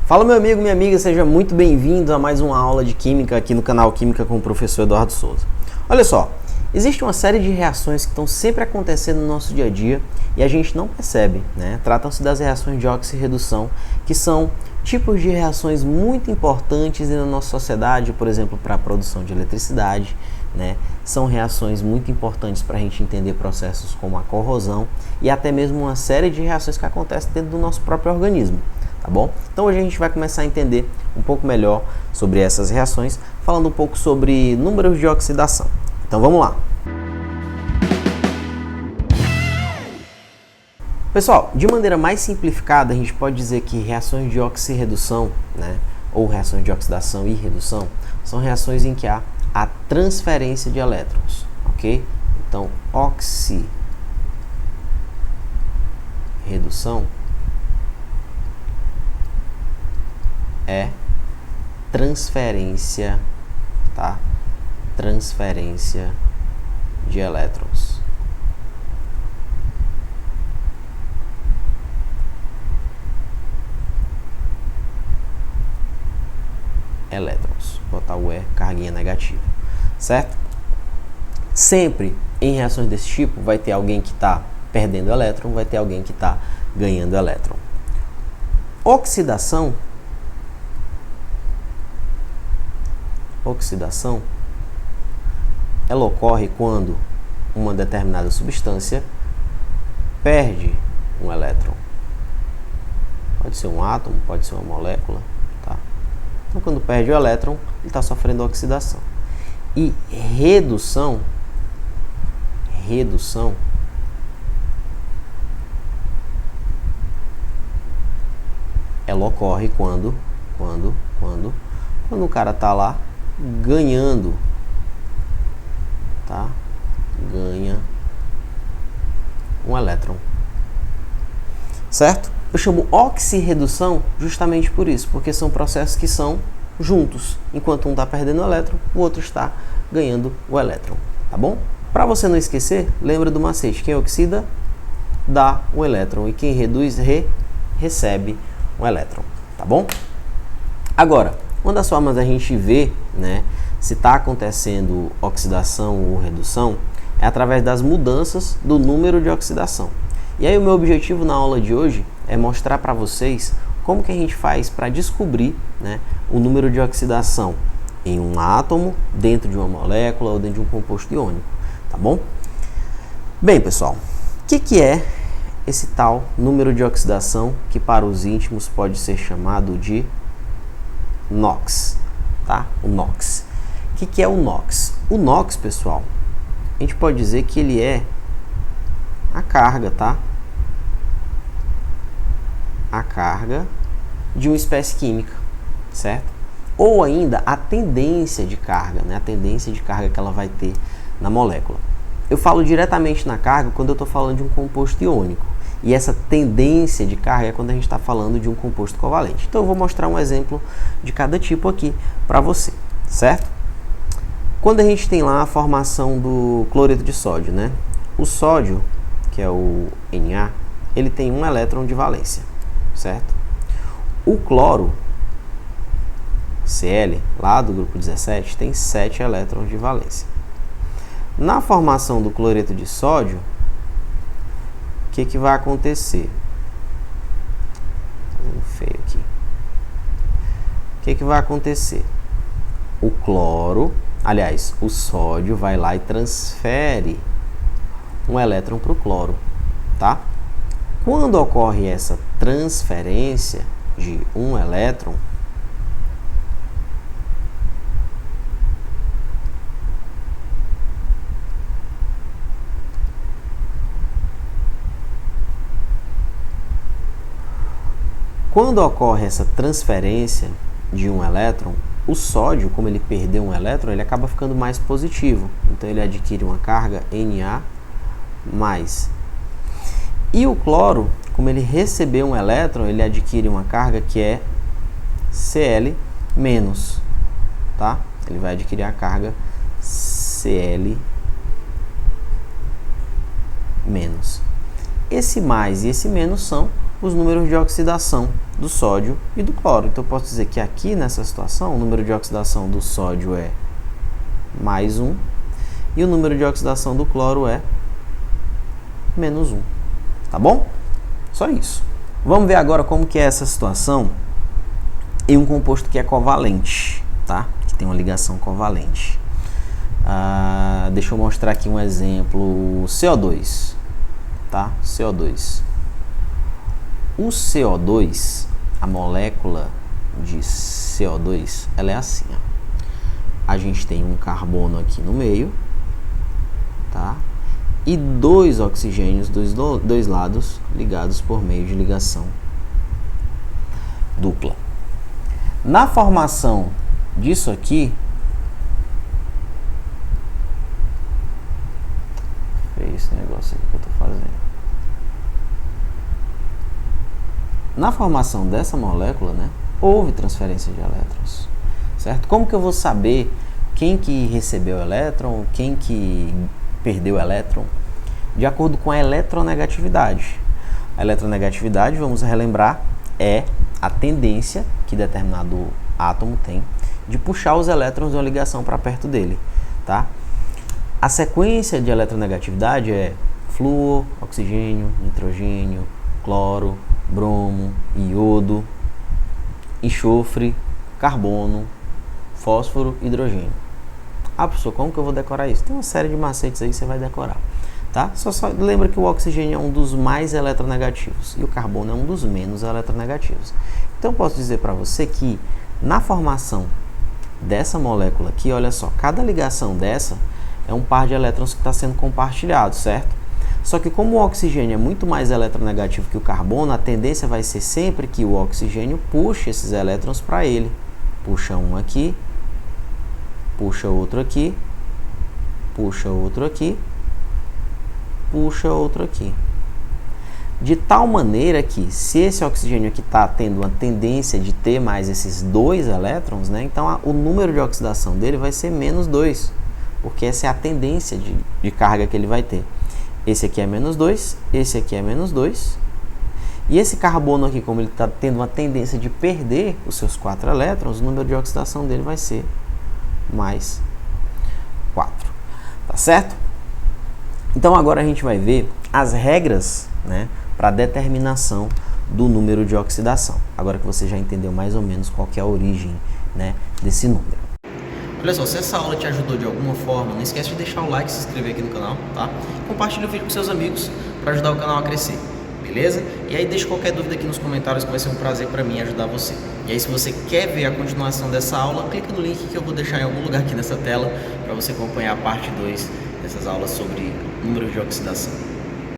Fala meu amigo, minha amiga, seja muito bem-vindo a mais uma aula de Química aqui no canal Química com o professor Eduardo Souza. Olha só, existe uma série de reações que estão sempre acontecendo no nosso dia a dia e a gente não percebe, né? Tratam-se das reações de oxirredução, que são tipos de reações muito importantes na nossa sociedade, por exemplo, para a produção de eletricidade, né? São reações muito importantes para a gente entender processos como a corrosão e até mesmo uma série de reações que acontecem dentro do nosso próprio organismo. Tá bom? Então hoje a gente vai começar a entender um pouco melhor sobre essas reações, falando um pouco sobre números de oxidação. Então vamos lá. Pessoal, de maneira mais simplificada, a gente pode dizer que reações de oxirredução, né, ou reações de oxidação e redução, são reações em que há a transferência de elétrons, ok? Então, oxirredução é transferência, tá? Transferência de elétrons. Vou botar o E, carguinha negativa, certo? Sempre em reações desse tipo vai ter alguém que está perdendo elétron, vai ter alguém que está ganhando elétron. Oxidação, ela ocorre quando uma determinada substância perde um elétron. Pode ser um átomo, pode ser uma molécula, tá? Então, quando perde o elétron, ele está sofrendo oxidação. E redução, ela ocorre quando o cara está lá ganhando, tá? Ganha um elétron, certo? Eu chamo oxirredução justamente por isso, porque são processos que são juntos. Enquanto um está perdendo o elétron, o outro está ganhando o elétron, tá bom? Para você não esquecer, lembra do macete: quem oxida dá um elétron e quem reduz recebe um elétron, tá bom? Agora, uma das formas da gente ver, né, se está acontecendo oxidação ou redução é através das mudanças do número de oxidação. E aí o meu objetivo na aula de hoje é mostrar para vocês como que a gente faz para descobrir, né, o número de oxidação em um átomo, dentro de uma molécula ou dentro de um composto iônico, tá bom? Bem, pessoal, o que é esse tal número de oxidação que para os íntimos pode ser chamado de NOx, tá? O NOx. O que é o NOx? O NOx, pessoal, a gente pode dizer que ele é a carga, tá? A carga de uma espécie química, certo? Ou ainda a tendência de carga, né? A tendência de carga que ela vai ter na molécula. Eu falo diretamente na carga quando eu estou falando de um composto iônico. E essa tendência de carga é quando a gente está falando de um composto covalente. Então eu vou mostrar um exemplo de cada tipo aqui para você, certo? Quando a gente tem lá a formação do cloreto de sódio, né? O sódio, que é o Na, ele tem um elétron de valência, certo? O cloro, Cl, lá do grupo 17, tem 7 elétrons de valência. Na formação do cloreto de sódio, o que vai acontecer? Feio aqui. O que vai acontecer? O cloro, aliás, o sódio vai lá e transfere um elétron para o cloro, tá? Quando ocorre essa transferência de um elétron, o sódio, como ele perdeu um elétron, ele acaba ficando mais positivo. Então ele adquire uma carga Na+. E o cloro, como ele recebeu um elétron, ele adquire uma carga que é Cl-, tá? Ele vai adquirir a carga Cl-. Esse mais e esse menos são os números de oxidação do sódio e do cloro. Então eu posso dizer que aqui nessa situação o número de oxidação do sódio é mais 1 e o número de oxidação do cloro é menos 1. Tá bom? Só isso. Vamos ver agora como que é essa situação em um composto que é covalente, tá? Que tem uma ligação covalente. Deixa eu mostrar aqui um exemplo, CO2, tá? CO2. O CO2, a molécula de CO2, ela é assim, ó. A gente tem um carbono aqui no meio, tá? E 2 oxigênios dos dois lados ligados por meio de ligação dupla. Na formação disso aqui, esse negócio aqui que eu estou fazendo. Na formação dessa molécula, né, houve transferência de elétrons, certo? Como que eu vou saber quem que recebeu o elétron, quem que perdeu o elétron? De acordo com a eletronegatividade. A eletronegatividade, vamos relembrar, é a tendência que determinado átomo tem de puxar os elétrons de uma ligação para perto dele, tá? A sequência de eletronegatividade é flúor, oxigênio, nitrogênio, cloro, bromo, iodo, enxofre, carbono, fósforo, hidrogênio. Professor, como que eu vou decorar isso? Tem uma série de macetes aí que você vai decorar, tá? Só lembra que o oxigênio é um dos mais eletronegativos e o carbono é um dos menos eletronegativos. Então eu posso dizer para você que na formação dessa molécula aqui, olha só, cada ligação dessa é um par de elétrons que está sendo compartilhado, certo? Só que como o oxigênio é muito mais eletronegativo que o carbono, a tendência vai ser sempre que o oxigênio puxe esses elétrons para ele. Puxa um aqui, puxa outro aqui, puxa outro aqui, puxa outro aqui. De tal maneira que, se esse oxigênio aqui está tendo uma tendência de ter mais esses 2 elétrons, né, então o número de oxidação dele vai ser menos 2. Porque essa é a tendência de carga que ele vai ter. Esse aqui é menos 2, esse aqui é menos 2. E esse carbono aqui, como ele está tendo uma tendência de perder os seus 4 elétrons, o número de oxidação dele vai ser mais 4. Tá certo? Então agora a gente vai ver as regras, né, para determinação do número de oxidação. Agora que você já entendeu mais ou menos qual que é a origem, né, desse número. Olha só, se essa aula te ajudou de alguma forma, não esquece de deixar o like e se inscrever aqui no canal, tá? Compartilha o vídeo com seus amigos para ajudar o canal a crescer, beleza? E aí deixa qualquer dúvida aqui nos comentários que vai ser um prazer para mim ajudar você. E aí se você quer ver a continuação dessa aula, clica no link que eu vou deixar em algum lugar aqui nessa tela para você acompanhar a parte 2 dessas aulas sobre números de oxidação.